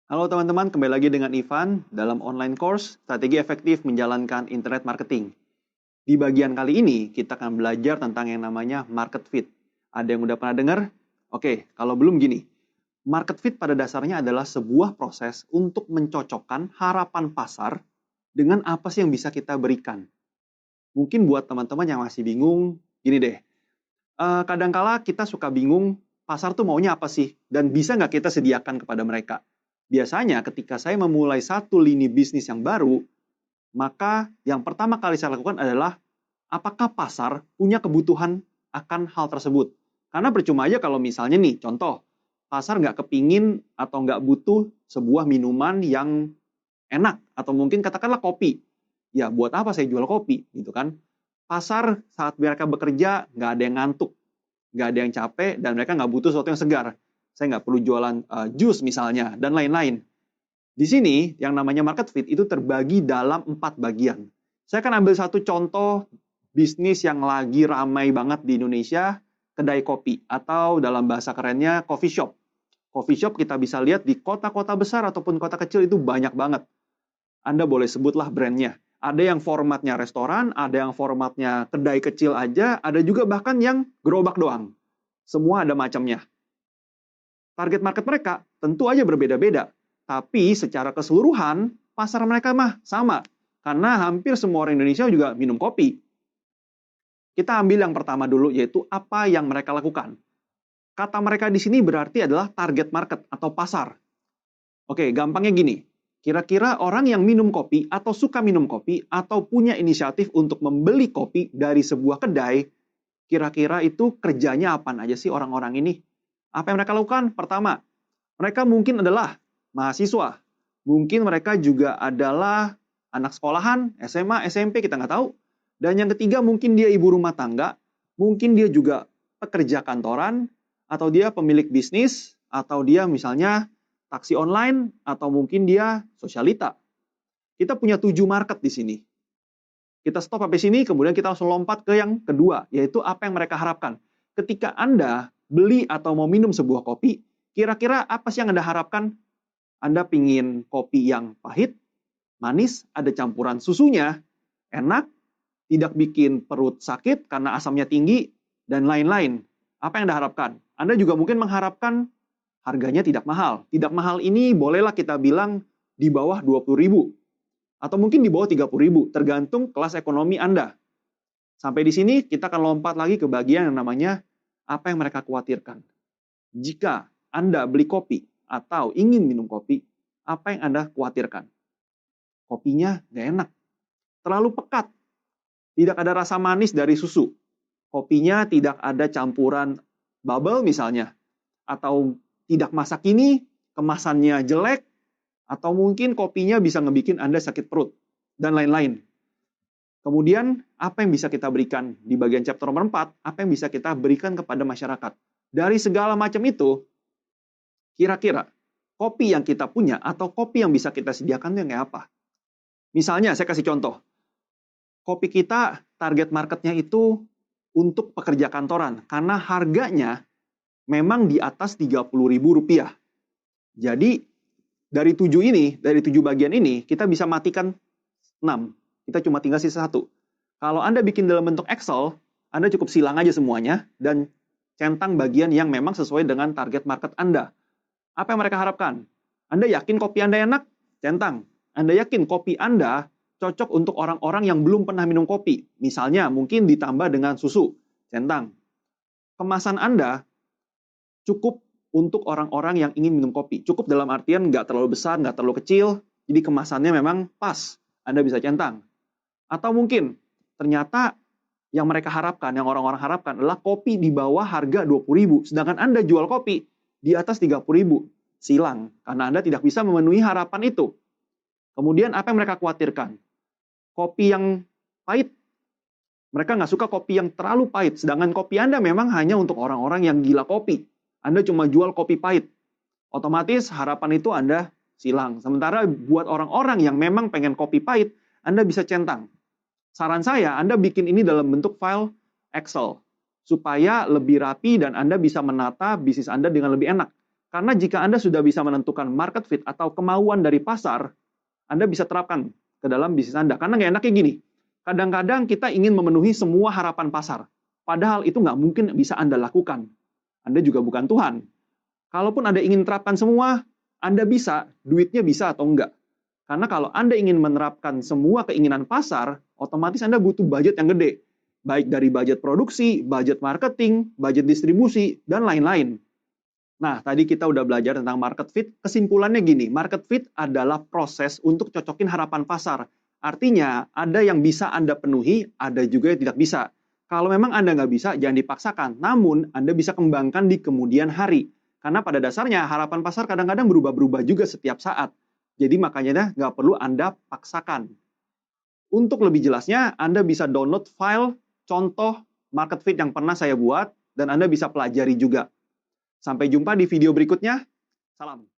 Halo teman-teman, kembali lagi dengan Ivan dalam online course Strategi Efektif Menjalankan Internet Marketing. Di bagian kali ini, kita akan belajar tentang yang namanya market fit. Ada yang udah pernah dengar? Oke, kalau belum gini. Market fit pada dasarnya adalah sebuah proses untuk mencocokkan harapan pasar dengan apa sih yang bisa kita berikan. Mungkin buat teman-teman yang masih bingung, gini deh. Kadangkala kita suka bingung, pasar tuh maunya apa sih? Dan bisa nggak kita sediakan kepada mereka? Biasanya ketika saya memulai satu lini bisnis yang baru, maka yang pertama kali saya lakukan adalah apakah pasar punya kebutuhan akan hal tersebut. Karena percuma aja kalau misalnya nih, contoh, pasar nggak kepingin atau nggak butuh sebuah minuman yang enak, atau mungkin katakanlah kopi. Ya, buat apa saya jual kopi, gitu kan? Pasar saat mereka bekerja, nggak ada yang ngantuk, nggak ada yang capek, dan mereka nggak butuh sesuatu yang segar. Saya nggak perlu jualan jus misalnya, dan lain-lain. Di sini, yang namanya market fit itu terbagi dalam 4 bagian. Saya akan ambil satu contoh bisnis yang lagi ramai banget di Indonesia, kedai kopi, atau dalam bahasa kerennya coffee shop. Coffee shop kita bisa lihat di kota-kota besar ataupun kota kecil itu banyak banget. Anda boleh sebutlah brandnya. Ada yang formatnya restoran, ada yang formatnya kedai kecil aja, ada juga bahkan yang gerobak doang. Semua ada macamnya. Target market mereka tentu aja berbeda-beda, tapi secara keseluruhan pasar mereka mah sama, karena hampir semua orang Indonesia juga minum kopi. Kita ambil yang pertama dulu, yaitu apa yang mereka lakukan. Kata mereka di sini berarti adalah target market atau pasar. Oke, gampangnya gini. Kira-kira orang yang minum kopi atau suka minum kopi atau punya inisiatif untuk membeli kopi dari sebuah kedai, kira-kira itu kerjanya apa aja sih orang-orang ini? Apa yang mereka lakukan? Pertama, mereka mungkin adalah mahasiswa. Mungkin mereka juga adalah anak sekolahan, SMA, SMP, kita nggak tahu. Dan yang ketiga, mungkin dia ibu rumah tangga, mungkin dia juga pekerja kantoran, atau dia pemilik bisnis, atau dia misalnya taksi online, atau mungkin dia sosialita. Kita punya 7 market di sini. Kita stop sampai sini, kemudian kita langsung lompat ke yang kedua, yaitu apa yang mereka harapkan. Ketika Anda beli atau mau minum sebuah kopi, kira-kira apa sih yang Anda harapkan? Anda pingin kopi yang pahit, manis, ada campuran susunya, enak, tidak bikin perut sakit karena asamnya tinggi, dan lain-lain. Apa yang Anda harapkan? Anda juga mungkin mengharapkan harganya tidak mahal. Tidak mahal ini bolehlah kita bilang di bawah 20.000 atau mungkin di bawah 30.000, tergantung kelas ekonomi Anda. Sampai di sini kita akan lompat lagi ke bagian yang namanya apa yang mereka khawatirkan. Jika Anda beli kopi atau ingin minum kopi, apa yang Anda khawatirkan? Kopinya nggak enak, terlalu pekat, tidak ada rasa manis dari susu, kopinya tidak ada campuran bubble misalnya, atau tidak masa kini, kemasannya jelek, atau mungkin kopinya bisa ngebikin Anda sakit perut, dan lain-lain. Kemudian, apa yang bisa kita berikan di bagian chapter nomor 4, apa yang bisa kita berikan kepada masyarakat? Dari segala macam itu, kira-kira kopi yang kita punya atau kopi yang bisa kita sediakan itu yang kayak apa? Misalnya, saya kasih contoh. Kopi kita, target marketnya itu untuk pekerja kantoran, karena harganya memang di atas Rp30.000. Jadi, dari 7 bagian ini, kita bisa matikan 6. Kita cuma tinggal sisa 1. Kalau Anda bikin dalam bentuk Excel, Anda cukup silang aja semuanya, dan centang bagian yang memang sesuai dengan target market Anda. Apa yang mereka harapkan? Anda yakin kopi Anda enak? Centang. Anda yakin kopi Anda cocok untuk orang-orang yang belum pernah minum kopi? Misalnya, mungkin ditambah dengan susu. Centang. Kemasan Anda cukup untuk orang-orang yang ingin minum kopi. Cukup dalam artian nggak terlalu besar, nggak terlalu kecil, jadi kemasannya memang pas. Anda bisa centang. Atau mungkin, ternyata yang mereka harapkan, yang orang-orang harapkan adalah kopi di bawah harga 20.000, sedangkan Anda jual kopi di atas 30.000. Silang, karena Anda tidak bisa memenuhi harapan itu. Kemudian apa yang mereka khawatirkan? Kopi yang pahit. Mereka nggak suka kopi yang terlalu pahit, sedangkan kopi Anda memang hanya untuk orang-orang yang gila kopi. Anda cuma jual kopi pahit. Otomatis harapan itu Anda silang. Sementara buat orang-orang yang memang pengen kopi pahit, Anda bisa centang. Saran saya, Anda bikin ini dalam bentuk file Excel, supaya lebih rapi dan Anda bisa menata bisnis Anda dengan lebih enak. Karena jika Anda sudah bisa menentukan market fit atau kemauan dari pasar, Anda bisa terapkan ke dalam bisnis Anda. Karena nggak enaknya gini, kadang-kadang kita ingin memenuhi semua harapan pasar. Padahal itu nggak mungkin bisa Anda lakukan. Anda juga bukan Tuhan. Kalaupun Anda ingin terapkan semua, Anda bisa, duitnya bisa atau enggak. Karena kalau Anda ingin menerapkan semua keinginan pasar, otomatis Anda butuh budget yang gede. Baik dari budget produksi, budget marketing, budget distribusi, dan lain-lain. Nah, tadi kita udah belajar tentang market fit. Kesimpulannya gini, market fit adalah proses untuk cocokin harapan pasar. Artinya, ada yang bisa Anda penuhi, ada juga yang tidak bisa. Kalau memang Anda nggak bisa, jangan dipaksakan. Namun, Anda bisa kembangkan di kemudian hari. Karena pada dasarnya, harapan pasar kadang-kadang berubah-berubah juga setiap saat. Jadi makanya nggak perlu Anda paksakan. Untuk lebih jelasnya, Anda bisa download file contoh market fit yang pernah saya buat, dan Anda bisa pelajari juga. Sampai jumpa di video berikutnya. Salam.